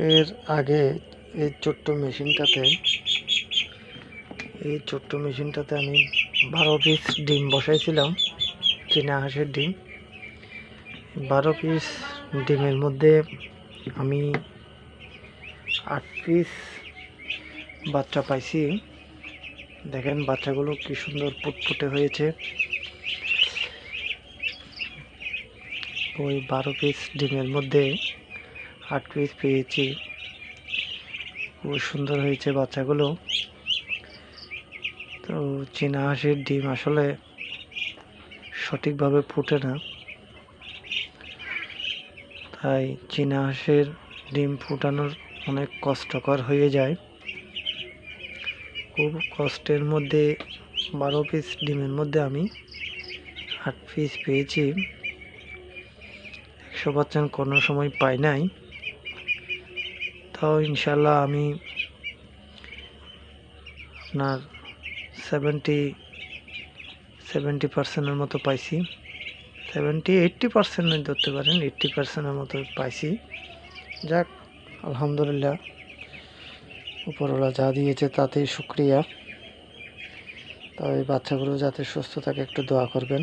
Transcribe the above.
এর আগে এই ছোট্ট মেশিনটাতে আমি 12 পিস ডিম বসাইছিলাম, চীনা হাঁসের ডিম। 12 পিস ডিমের মধ্যে আমি 8 পিস বাচ্চা পাইছি। দেখেন বাচ্চাগুলো কি সুন্দর ফুটফুটে হয়েছে। ওই 12 পিস ডিমের মধ্যে 8 পিস পেয়েছি। খুব সুন্দর হয়েছে বাচ্চাগুলো। তো চীনা হাঁসের ডিম আসলে সঠিকভাবে ফুটে না, তাই চীনা হাঁসের ডিম ফুটানোর অনেক কষ্টকর হয়ে যায়। খুব কষ্টের মধ্যে 12 পিস ডিমের মধ্যে আমি 8 পিস পেয়েছি। 100% কোনো সময় পাই নাই। তাও ইনশাল্লাহ আমি আপনার 70% মতো পাইছি। 70-80% ধরতে পারেন, 80% মতো পাইছি। যাক, আলহামদুলিল্লাহ, উপরওয়ালা যা দিয়েছে তাতেই শুকরিয়া। তো এই বাচ্চাগুলো যাতে সুস্থ থাকে একটু দোয়া করবেন।